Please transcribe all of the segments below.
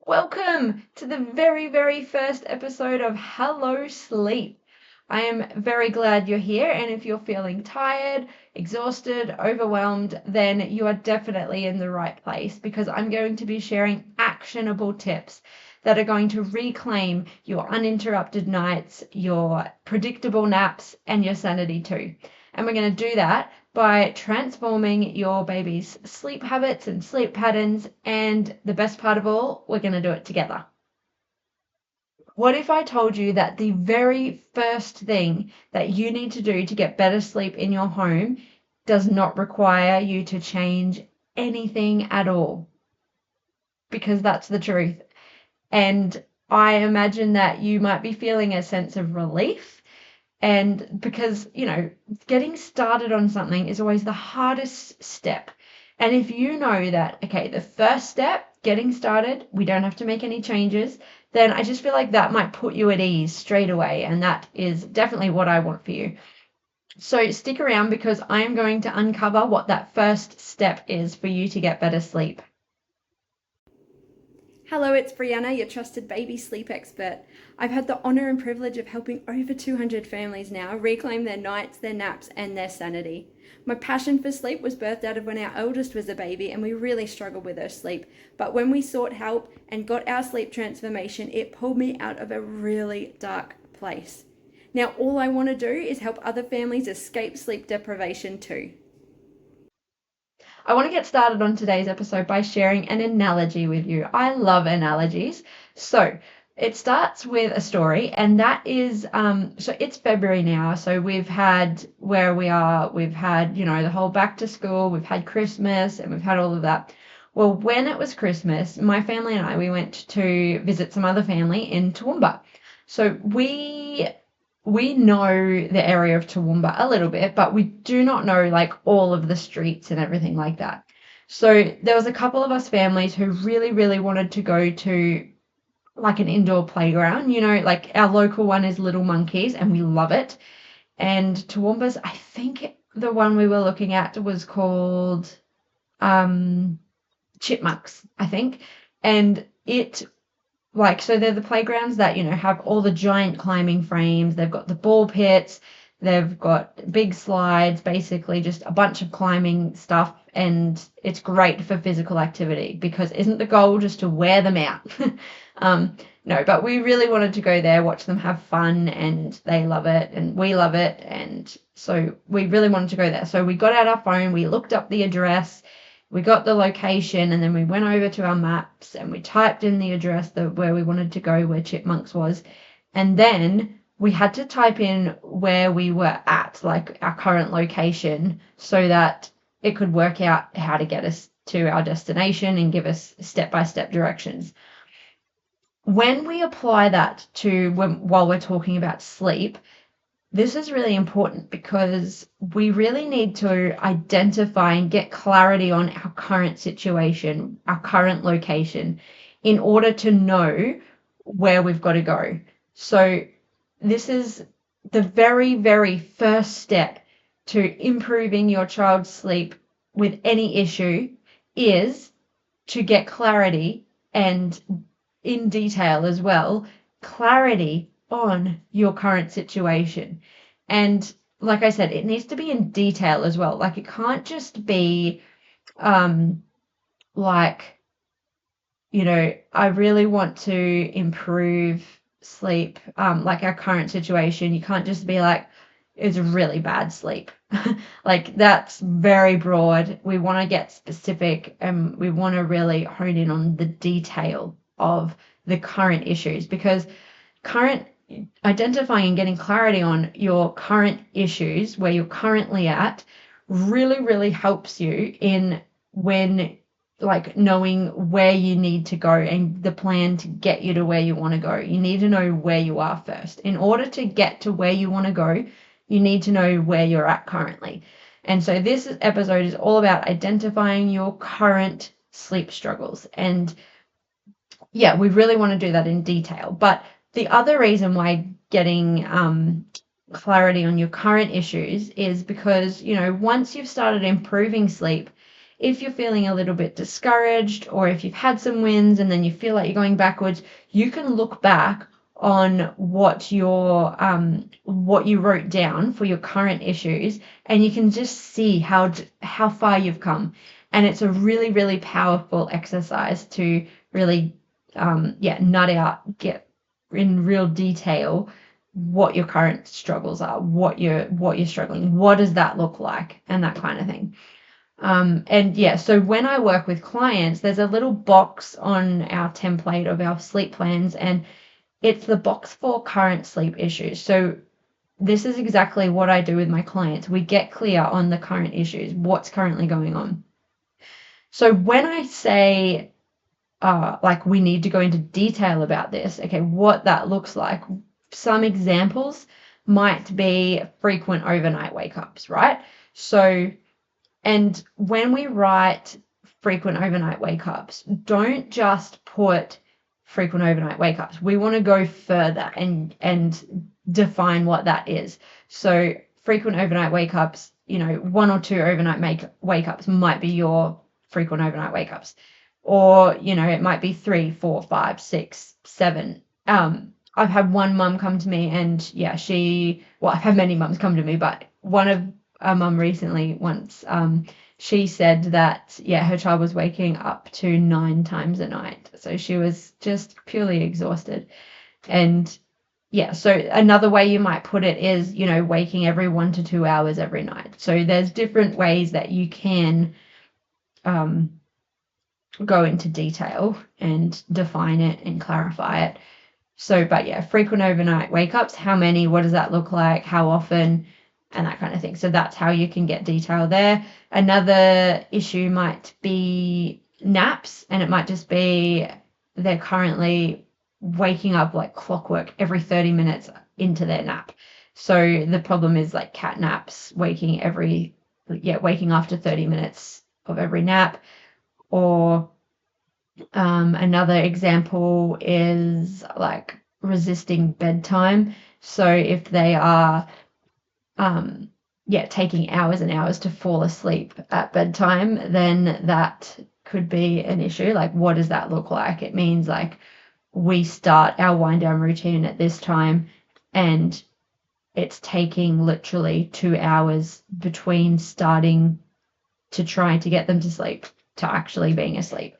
Welcome to the very first episode of Hello Sleep. I am very glad you're here, and if you're feeling tired, exhausted, overwhelmed, then you are definitely in the right place because I'm going to be sharing actionable tips that are going to reclaim your uninterrupted nights, your predictable naps, and your sanity too. And we're going to do that by transforming your baby's sleep habits and sleep patterns. And the best part of all, we're going to do it together. What if I told you that the very first thing that you need to do to get better sleep in your home does not require you to change anything at all? Because that's the truth. And I imagine that you might be feeling a sense of relief. And because, getting started on something is always the hardest step. And if you know that, okay, the first step, getting started, we don't have to make any changes, then I just feel like that might put you at ease straight away. And that is definitely what I want for you. So stick around because I'm going to uncover what that first step is for you to get better sleep. Hello, it's Brianna, your trusted baby sleep expert. I've had the honour and privilege of helping over 200 families now reclaim their nights, their naps, and their sanity. My passion for sleep was birthed out of when our eldest was a baby and we really struggled with her sleep. But when we sought help and got our sleep transformation, it pulled me out of a really dark place. Now, all I want to do is help other families escape sleep deprivation too. I want to get started on today's episode by sharing an analogy with you. I love analogies. So it starts with a story, and that is, so it's February now. So we've had the whole back to school, we've had Christmas, and we've had all of that. Well, when it was Christmas, my family and we went to visit some other family in Toowoomba. So we know the area of Toowoomba a little bit, but we do not know like all of the streets and everything like that. So there was a couple of us families who really wanted to go to like an indoor playground, like our local one is Little Monkeys and we love it. And Toowoomba's, I think the one we were looking at was called Chipmunks, I think. And so they're the playgrounds that, have all the giant climbing frames. They've got the ball pits. They've got big slides, basically just a bunch of climbing stuff. And it's great for physical activity because isn't the goal just to wear them out? No, but we really wanted to go there, watch them have fun, and they love it and we love it. And so we really wanted to go there. So we got out our phone, we looked up the address, we got the location, and then we went over to our maps and we typed in the address where we wanted to go, where Chipmunks was. And then we had to type in where we were at, like our current location, so that it could work out how to get us to our destination and give us step-by-step directions. When we apply that while we're talking about sleep, this is really important because we really need to identify and get clarity on our current situation, our current location, in order to know where we've got to go. So this is the very first step to improving your child's sleep with any issue, is to get clarity, and in detail as well, clarity on your current situation. And like I said, it needs to be in detail as well. Like it can't just be I really want to improve sleep, like our current situation. You can't just be like, it's really bad sleep. Like that's very broad. We want to get specific and we want to really hone in on the detail of the current issues, because identifying and getting clarity on your current issues, where you're currently at, really helps you in knowing where you need to go and the plan to get you to where you want to go. You need to know where you are first. In order to get to where you want to go, you need to know where you're at currently. And so this episode is all about identifying your current sleep struggles. And yeah, we really want to do that in detail. But the other reason why getting clarity on your current issues is because, once you've started improving sleep, if you're feeling a little bit discouraged, or if you've had some wins and then you feel like you're going backwards, you can look back on what you wrote down for your current issues, and you can just see how far you've come. And it's a really, really powerful exercise to really nut out, get in real detail what your current struggles are, what you're struggling, what does that look like, and that kind of thing. And yeah, so when I work with clients, there's a little box on our template of our sleep plans, and it's the box for current sleep issues. So this is exactly what I do with my clients. We get clear on the current issues, what's currently going on. So when I say like we need to go into detail about this, okay, what that looks like, some examples might be frequent overnight wake-ups, right? So, and when we write frequent overnight wake-ups, don't just put frequent overnight wake-ups. We want to go further and define what that is. So frequent overnight wake-ups, 1 or 2 overnight wake-ups might be your frequent overnight wake-ups. Or, it might be 3, 4, 5, 6, 7. I've had one mum come to me, and yeah, I've had many mums come to me, but one of a mum recently once, she said that, her child was waking up to 9 times a night. So she was just purely exhausted. And yeah, so another way you might put it is, waking every 1 to 2 hours every night. So there's different ways that you can go into detail and define it and clarify it. So, but yeah, frequent overnight wake-ups, how many, what does that look like, how often, and that kind of thing. So that's how you can get detail there. Another issue might be naps, and it might just be they're currently waking up like clockwork every 30 minutes into their nap. So the problem is like cat naps, waking after 30 minutes of every nap. Or another example is like resisting bedtime. So if they are taking hours and hours to fall asleep at bedtime, then that could be an issue. Like, what does that look like? It means like we start our wind down routine at this time, and it's taking literally 2 hours between starting to try to get them to sleep to actually being asleep.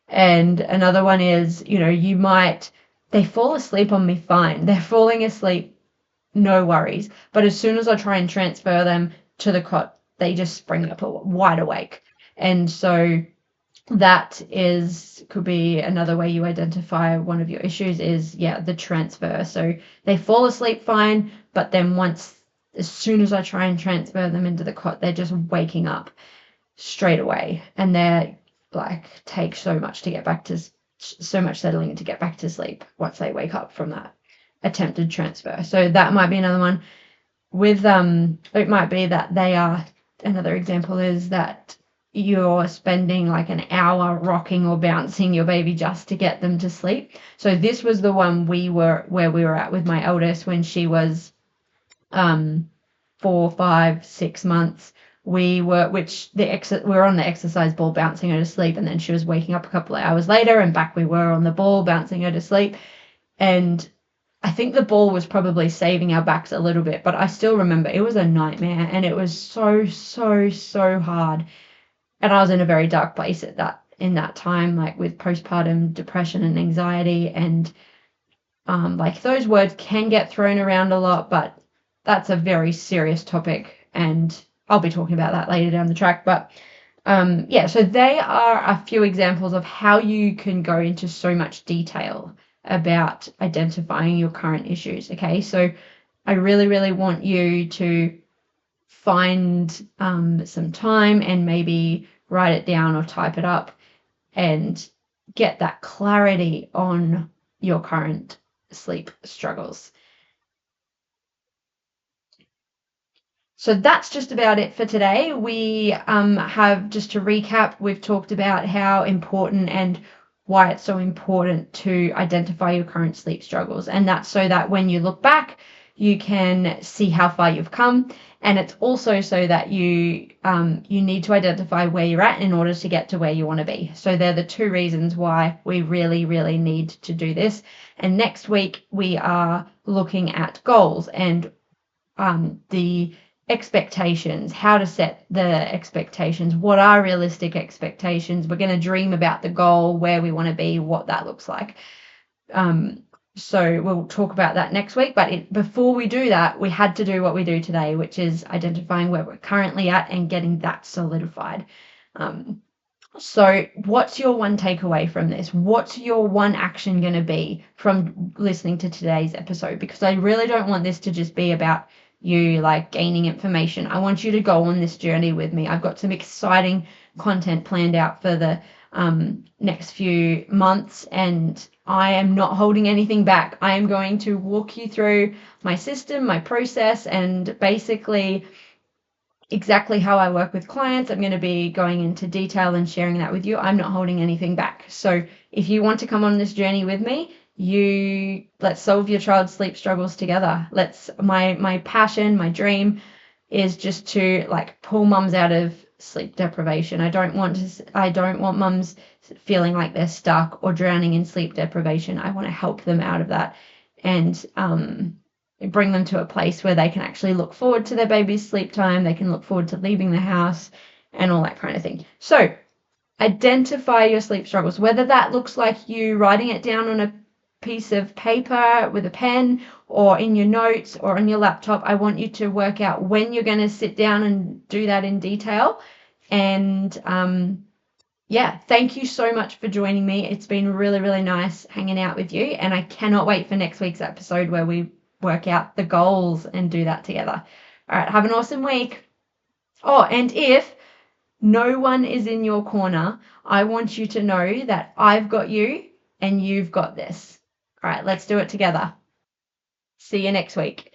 And another one is, they fall asleep on me fine. They're falling asleep, no worries. But as soon as I try and transfer them to the cot, they just spring up wide awake. And so that could be another way you identify one of your issues is, the transfer. So they fall asleep fine, but then as soon as I try and transfer them into the cot, they're just waking up straight away, and they're like take so much settling to get back to sleep once they wake up from that attempted transfer. So that might be another one. With it might be that another example is that you're spending like an hour rocking or bouncing your baby just to get them to sleep. So this was the one where we were at with my eldest when she was 4, 5, 6 months. We were on the exercise ball bouncing her to sleep, and then she was waking up a couple of hours later, and back we were on the ball bouncing her to sleep. And I think the ball was probably saving our backs a little bit, but I still remember it was a nightmare, and it was so, so, so hard. And I was in a very dark place in that time, like with postpartum depression and anxiety, and like those words can get thrown around a lot, but that's a very serious topic, and I'll be talking about that later down the track. But so they are a few examples of how you can go into so much detail about identifying your current issues. Okay, so I really, really want you to find some time and maybe write it down or type it up and get that clarity on your current sleep struggles. So that's just about it for today. We have, just to recap, we've talked about how important and why it's so important to identify your current sleep struggles. And that's so that when you look back, you can see how far you've come, and it's also so that you need to identify where you're at in order to get to where you want to be. So they're the two reasons why we really, really need to do this. And next week we are looking at goals and the expectations, how to set the expectations, what are realistic expectations. We're going to dream about the goal, where we want to be, what that looks like. So we'll talk about that next week. But before we do that, we had to do what we do today, which is identifying where we're currently at and getting that solidified. So what's your one takeaway from this? What's your one action going to be from listening to today's episode? Because I really don't want this to just be about you like gaining information. I want you to go on this journey with me. I've got some exciting content planned out for the next few months, and I am not holding anything back. I am going to walk you through my system, my process, and basically exactly how I work with clients. I'm going to be going into detail and sharing that with you. I'm not holding anything back. So if you want to come on this journey with me, let's solve your child's sleep struggles together. My passion, my dream is just to like pull mums out of sleep deprivation. I don't want mums feeling like they're stuck or drowning in sleep deprivation. I want to help them out of that and bring them to a place where they can actually look forward to their baby's sleep time. They can look forward to leaving the house and all that kind of thing. So identify your sleep struggles, whether that looks like you writing it down on a piece of paper with a pen or in your notes or on your laptop. I want you to work out when you're going to sit down and do that in detail. And thank you so much for joining me. It's been really, really nice hanging out with you, and I cannot wait for next week's episode where we work out the goals and do that together. All right, have an awesome week. Oh, and if no one is in your corner, I want you to know that I've got you and you've got this. All right, let's do it together. See you next week.